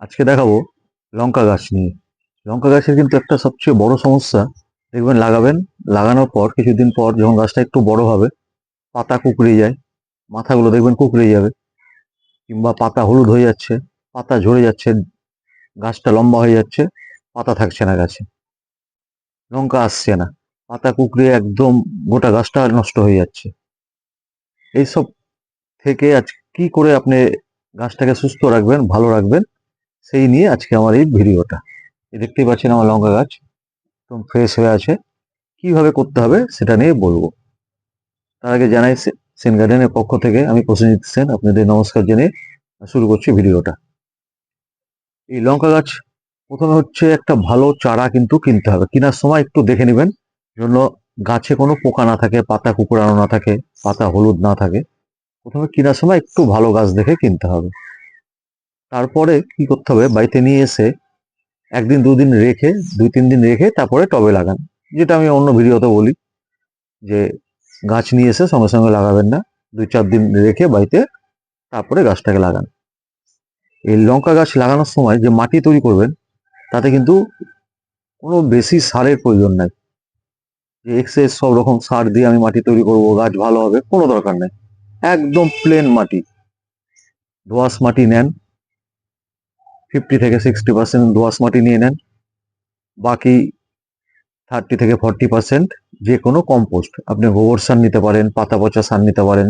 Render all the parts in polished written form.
আজকে দেখাবো লঙ্কা গাছ নিয়ে। লঙ্কা গাছের কিন্তু একটা সবচেয়ে বড় সমস্যা, দেখবেন লাগাবেন, লাগানোর পর কিছুদিন পর যখন গাছটা একটু বড় হবে, পাতা কুঁকড়ে যায়, মাথাগুলো দেখবেন কুঁকড়ে যাবে, কিংবা পাতা হলুদ হয়ে যাচ্ছে, পাতা ঝরে যাচ্ছে, গাছটা লম্বা হয়ে যাচ্ছে, পাতা থাকছে না গাছে, লঙ্কা আসছে না, পাতা কুঁকড়ে একদম গোটা গাছটা নষ্ট হয়ে যাচ্ছে। এইসব থেকে আজ কি করে আপনি গাছটাকে সুস্থ রাখবেন, ভালো রাখবেন, সেই নিয়ে আজকে আমার এই ভিডিওটা। দেখতেই পাচ্ছেন আমার লঙ্কা গাছ একদম ফ্রেশ হয়ে আছে। কিভাবে করতে হবে সেটা নিয়ে বলবো। তার আগে জানাই সেন গার্ডেনের পক্ষ থেকে আমি প্রসেনজিৎ সেন আপনাদের নমস্কার জানিয়ে শুরু করছি ভিডিওটা। এই লঙ্কা গাছ প্রথমে হচ্ছে একটা ভালো চারা কিন্তু কিনতে হবে। কেনার সময় একটু দেখে নেবেন জন্য গাছে কোনো পোকা না থাকে, পাতা কুঁকড়ানো না থাকে, পাতা হলুদ না থাকে। প্রথমে কেনার সময় একটু ভালো গাছ দেখে কিনতে হবে। তারপরে কি করতে হবে, বাড়িতে নিয়ে এসে একদিন দুদিন রেখে, 2-3 দিন রেখে তারপরে টবে লাগান। যেটা আমি অন্য ভিডিওতে বলি যে গাছ নিয়ে এসে সঙ্গে সঙ্গে লাগাবেন না, 2-4 দিন রেখে বাড়িতে তারপরে গাছটাকে লাগান। এই লঙ্কা গাছ লাগানোর সময় যে মাটি তৈরি করবেন, তাতে কিন্তু কোনো বেশি সারের প্রয়োজন নাই, যে এক্সেস সব রকম সার দিয়ে আমি মাটি তৈরি করব, গাছ ভালো হবে, কোনো দরকার নেই। একদম প্লেন মাটি, দোআঁশ মাটি নেন, 50-60% দোআঁশ মাটি নিয়ে নেন, বাকি 30-40% যে কোনো কম্পোস্ট, আপনি গোবর সার নিতে পারেন, পাতা পচা সার নিতে পারেন,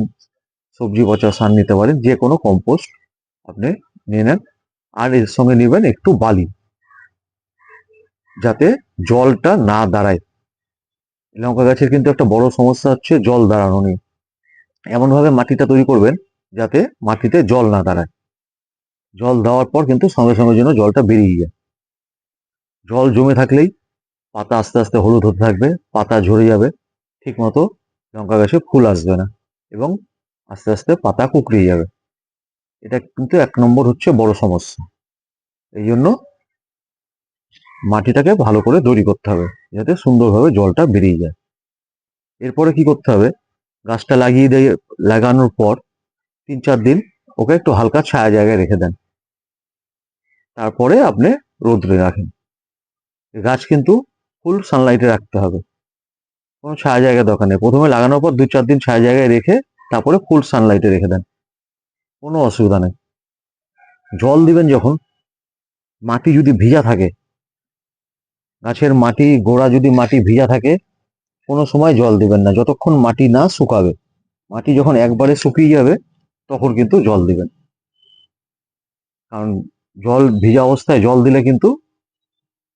সবজি পচা সার নিতে পারেন, যে কোনো কম্পোস্ট আপনি নিয়ে নেন। আর এর সঙ্গে নেবেন একটু বালি, যাতে জলটা না দাঁড়ায়। লঙ্কা গাছের কিন্তু একটা বড় সমস্যা হচ্ছে জল দাঁড়ানো নিয়ে। এমন ভাবে মাটিটা তৈরি করবেন যাতে মাটিতে জল না দাঁড়ায়। জল দেওয়ার পর কিন্তু সঙ্গে সঙ্গে যেন জলটা বেরিয়ে যায়। জল জমে থাকলেই পাতা আস্তে আস্তে হলুদ হতে থাকবে, পাতা ঝরে যাবে, ঠিক মতো লঙ্কা গাছে ফুল আসবে না, এবং আস্তে আস্তে পাতা কুঁকড়িয়ে যাবে। এটা কিন্তু 1 নম্বর হচ্ছে বড় সমস্যা। এই জন্য মাটিটাকে ভালো করে তৈরি করতে হবে যাতে সুন্দরভাবে জলটা বেরিয়ে যায়। এরপরে কি করতে হবে, গাছটা লাগিয়ে দিয়ে, লাগানোর পর 3-4 দিন ওকে একটু হালকা ছায়া জায়গায় রেখে দেন। তারপরে আপনি রোদ্রে রাখেন। গাছ কিন্তু ফুল সানলাইটে রাখতে হবে, কোনো ছায়া জায়গায় দরকার নেই। প্রথমে লাগানোর পর 2-4 দিন ছায়া জায়গায় রেখে তারপরে ফুল সানলাইটে রেখে দেন, কোনো অসুবিধা নেই। জল দিবেন যখন, মাটি যদি ভিজা থাকে, গাছের মাটি গোড়া যদি মাটি ভিজা থাকে, কোনো সময় জল দিবেন না যতক্ষণ মাটি না শুকাবে। মাটি যখন একবারে শুকিয়ে যাবে তখন কিন্তু জল দিবেন। কারণ জল ভিজা অবস্থায় জল দিলে কিন্তু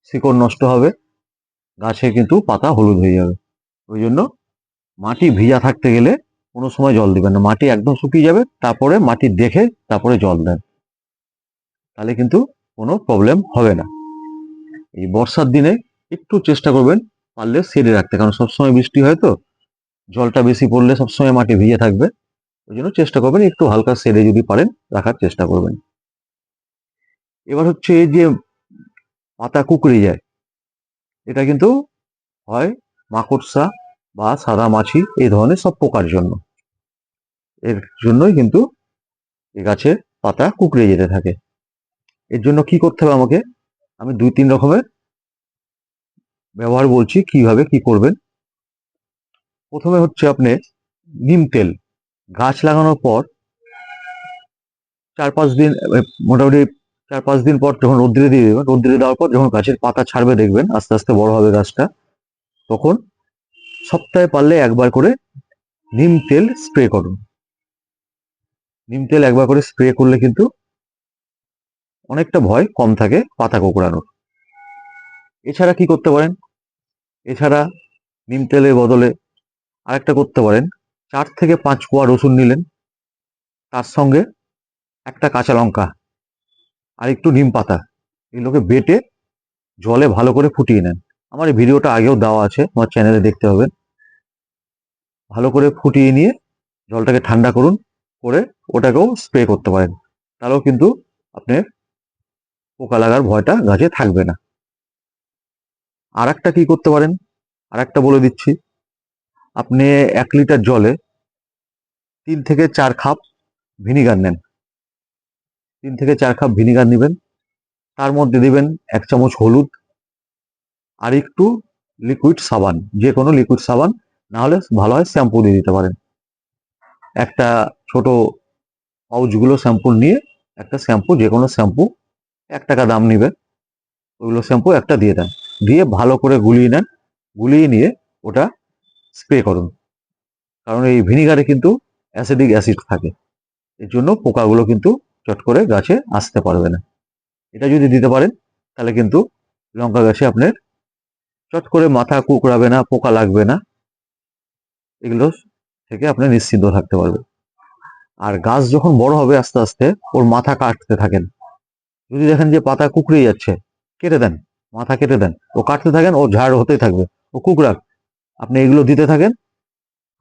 শিকড় নষ্ট হবে, গাছে কিন্তু পাতা হলুদ হয়ে যাবে। ওই জন্য মাটি ভিজা থাকতে গেলে কোনো সময় জল দিবেন না, মাটি একদম শুকিয়ে যাবে তারপরে মাটি দেখে তারপরে জল দেন, তাহলে কিন্তু কোনো প্রবলেম হবে না। এই বর্ষার দিনে একটু চেষ্টা করবেন পারলে শেডে রাখতে, কারণ সবসময় বৃষ্টি হয় তো, জলটা বেশি পড়লে সবসময় মাটি ভিজে থাকবে। ওই জন্য চেষ্টা করবেন একটু হালকা শেডে যদি পারেন রাখার চেষ্টা করবেন। এবার হচ্ছে এই যে পাতা কুঁকড়ে যায়, এটা কিন্তু হয় মাকড়সা বা সাদা মাছি, এই ধরনের সব পোকার জন্য। এর জন্যই কিন্তু এই গাছের পাতা কুঁকড়ে যেতে থাকে। এর জন্য কি করতে হবে আমাকে, আমি 2-3 রকমের ব্যবহার বলছি কিভাবে কি করবেন। প্রথমে হচ্ছে আপনি নিম তেল, গাছ লাগানোর পর 4-5 দিন, মোটামুটি 4-5 দিন পর যখন রোদ্রে দিয়ে দেবেন, রোদ্রে দেওয়ার পর যখন গাছের পাতা ছাড়বে, দেখবেন আস্তে আস্তে বড় হবে গাছটা, তখন সপ্তাহে পারলে একবার করে নিম তেল স্প্রে করুন। নিম তেল একবার করে স্প্রে করলে কিন্তু অনেকটা ভয় কম থাকে পাতা কোঁকড়ানোর। এছাড়া কি করতে পারেন, এছাড়া নিম তেলের বদলে আরেকটা করতে পারেন, 4 থেকে 5 কোয়া রসুন নিলেন, তার সঙ্গে একটা কাঁচা লঙ্কা আর একটু নিম পাতা, এগুলোকে বেটে জলে ভালো করে ফুটিয়ে নেন। আমার এই ভিডিওটা আগেও দেওয়া আছে, আমার চ্যানেলে দেখতে হবে। ভালো করে ফুটিয়ে নিয়ে জলটাকে ঠান্ডা করুন, করে ওটাকেও স্প্রে করতে পারেন, তাহলেও কিন্তু আপনি পোকা লাগার ভয়টা গাছে থাকবে না। আর একটা কি করতে পারেন, আর একটা বলে দিচ্ছি, আপনি 1 লিটার জলে 3 থেকে 4 কাপ ভিনিগার নেন, 3 থেকে 4 কাপ ভিনিগার নেবেন, তার মধ্যে দিবেন 1 চামচ হলুদ, আর একটু লিকুইড সাবান, যে কোনো লিকুইড সাবান, না হলে ভালো হয় শ্যাম্পু দিয়ে দিতে পারেন। একটা ছোট পাউচগুলো শ্যাম্পু নিয়ে একটা শ্যাম্পু, যে কোনো শ্যাম্পু 1 টাকা দাম নিবে, ওইগুলো শ্যাম্পু একটা দিয়ে দেন, দিয়ে ভালো করে গুলিয়ে নেন। গুলিয়ে নিয়ে ওটা স্প্রে করুন, কারণ এই ভিনিগারে কিন্তু অ্যাসিডিক অ্যাসিড থাকে, এর জন্য পোকাগুলো কিন্তু চট করে গাছে আসতে পারবে না। এটা যদি দিতে পারেন তাহলে কিন্তু লঙ্কা গাছে আপনার চট করে মাথা কুঁকড়াবে না, পোকা লাগবে না, এগুলো থেকে আপনি নিশ্চিন্ত থাকতে পারবেন। আর গাছ যখন বড় হবে আস্তে আস্তে ওর মাথা কাটতে থাকেন। যদি দেখেন যে পাতা কুঁকড়ে যাচ্ছে, কেটে দেন, মাথা কেটে দেন, ও কাটতে থাকেন, ও ঝাড় হতেই থাকবে, ও কুঁকড়াক, আপনি এগুলো দিতে থাকেন।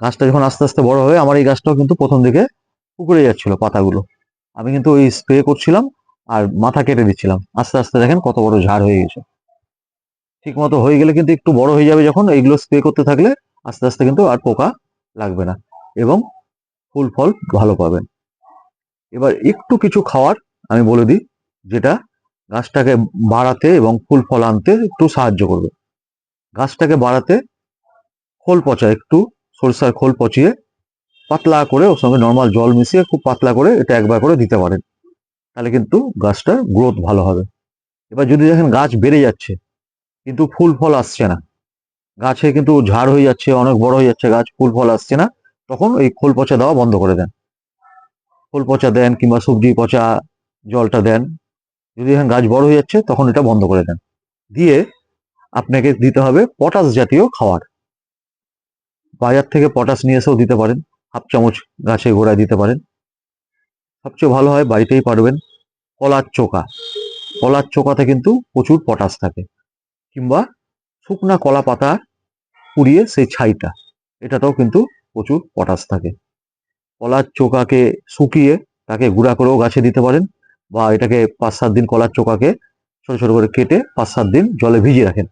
গাছটা যখন আস্তে আস্তে বড় হবে, আমার এই গাছটাও কিন্তু প্রথম দিকে কুঁকড়ে যাচ্ছিল পাতাগুলো, আমি কিন্তু ওই স্প্রে করছিলাম আর মাথা কেটে দিচ্ছিলাম, আস্তে আস্তে দেখেন কত বড় ঝাড় হয়ে গেছে। ঠিক মতো হয়ে গেলে কিন্তু একটু বড় হয়ে যাবে, যখন এইগুলো স্প্রে করতে থাকলে আস্তে আস্তে কিন্তু আর পোকা লাগবে না এবং ফুল ফল ভালো পাবেন। এবার একটু কিছু খাওয়ার আমি বলে দিই, যেটা গাছটাকে বাড়াতে এবং ফুল ফল আনতে একটু সাহায্য করবে। গাছটাকে বাড়াতে খোল পচা, একটু সরিষার খোল পচিয়ে পাতলা করে ওর সঙ্গে নর্মাল জল মিশিয়ে খুব পাতলা করে এটা একবার করে দিতে পারেন, তাহলে কিন্তু গাছটার গ্রোথ ভালো হবে। এবার যদি দেখেন গাছ বেড়ে যাচ্ছে কিন্তু ফুল ফল আসছে না, গাছে কিন্তু ঝাড় হয়ে যাচ্ছে, অনেক বড় হয়ে যাচ্ছে গাছ, ফুল ফল আসছে না, তখন ওই খোল পচা দেওয়া বন্ধ করে দেন। খোল পচা দেন কিংবা সবজি পচা জলটা দেন। যদি দেখেন গাছ বড় হয়ে যাচ্ছে তখন এটা বন্ধ করে দেন। দিয়ে আপনাকে দিতে হবে পটাশ জাতীয় খাবার। বাজার থেকে পটাশ নিয়ে এসেও দিতে পারেন, 1/2 চামচ গাছে গোড়ায় দিতে পারেন। সবচেয়ে ভালো হয় বাড়িতেই পারবেন কলার চোকা, কলার চোকাতে কিন্তু প্রচুর পটাশ থাকে, কিংবা শুকনা কলা পাতা পুড়িয়ে সেই ছাইটা, এটাতেও কিন্তু প্রচুর পটাশ থাকে। কলার চোকাকে শুকিয়ে তাকে গুঁড়া করেও গাছে দিতে পারেন, বা এটাকে 5-7 দিন কলার চোকাকে ছোট ছোট করে কেটে 5-7 দিন জলে ভিজিয়ে রাখেন,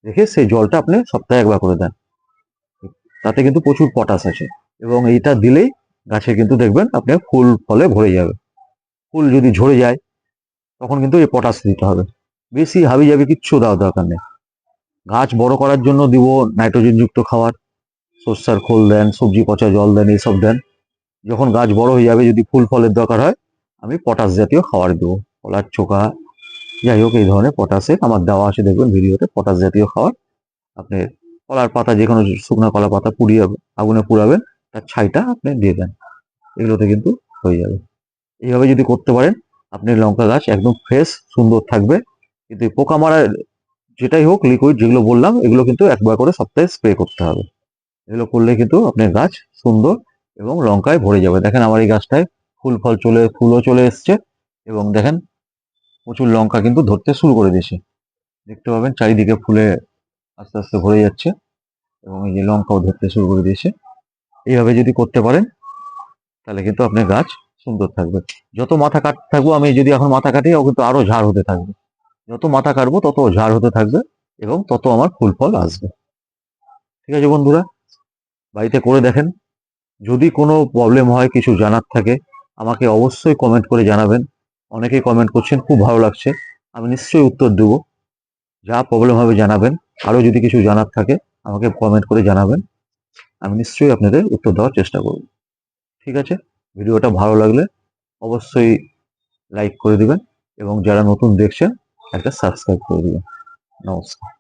রেখে সেই জলটা আপনি সপ্তাহে একবার করে দেন, তাতে কিন্তু প্রচুর পটাশ আছে। এবং এইটা দিলেই গাছে কিন্তু দেখবেন আপনার ফুল ফলে ভরে যাবে। ফুল যদি ঝরে যায় তখন কিন্তু এই পটাশ দিতে হবে, বেশি হাবিজাবি কিচ্ছু দেওয়ার দরকার নেই। গাছ বড় করার জন্য দিব নাইট্রোজেন যুক্ত খাবার, সর্ষার খোল দেন, সবজি পচা জল দেন, এইসব দেন। যখন গাছ বড় হয়ে যাবে, যদি ফুল ফলের দরকার হয়, আমি পটাশ জাতীয় খাবার দেবো, কলার চোকা, যাই হোক এই ধরনের পটাশের আমার দেওয়া আছে, দেখবেন ভিডিওতে পটাশ জাতীয় খাবার। আপনি কলার পাতা, যে কোনো শুকনো কলা পাতা পুড়িয়ে আগুনে পুড়াবেন, তার ছাইটা আপনি দিয়ে দেন, এগুলোতে কিন্তু হয়ে যাবে। এইভাবে যদি করতে পারেন আপনি লঙ্কা গাছ একদম ফ্রেশ সুন্দর থাকবে। কিন্তু এই পোকা মারার যেটাই হোক লিকুইড যেগুলো বললাম, এগুলো কিন্তু একবার করে সপ্তাহে স্প্রে করতে হবে। এগুলো করলে কিন্তু আপনার গাছ সুন্দর এবং লঙ্কায় ভরে যাবে। দেখেন আমার এই গাছটায় ফুলও চলে এসছে, এবং দেখেন প্রচুর লঙ্কা কিন্তু ধরতে শুরু করে দিয়েছে, দেখতে পাবেন চারিদিকে ফুলে আস্তে আস্তে ভরে যাচ্ছে, এবং এই যে লঙ্কাও ধরতে শুরু করে দিয়েছে। এইভাবে যদি করতে পারেন তাহলে কিন্তু আপনার গাছ সুন্দর থাকবে। যত মাথা কাটতে থাকবো আমি, যদি এখন মাথা কাটি, ও কিন্তু আরো ঝাড় হতে থাকবে, যত মাথা কাটবো তত ঝাড় হতে থাকবে এবং তত আমার ফুল ফল আসবে। ঠিক আছে বন্ধুরা, বাড়িতে করে দেখেন। যদি কোনো প্রবলেম হয়, কিছু জানার থাকে, আমাকে অবশ্যই কমেন্ট করে জানাবেন। অনেকেই কমেন্ট করছেন, খুব ভালো লাগছে, আমি নিশ্চয়ই উত্তর দেব। যা প্রবলেম হবে জানাবেন, আরও যদি কিছু জানার থাকে আমাকে কমেন্ট করে জানাবেন, আমি নিশ্চয়ই আপনাদের উত্তর দেওয়ার চেষ্টা করব। ঠিক আছে, ভিডিওটা ভালো লাগলে অবশ্যই লাইক করে দিবেন, এবং যারা নতুন দেখছেন একটা সাবস্ক্রাইব করে দিবেন। নমস্কার।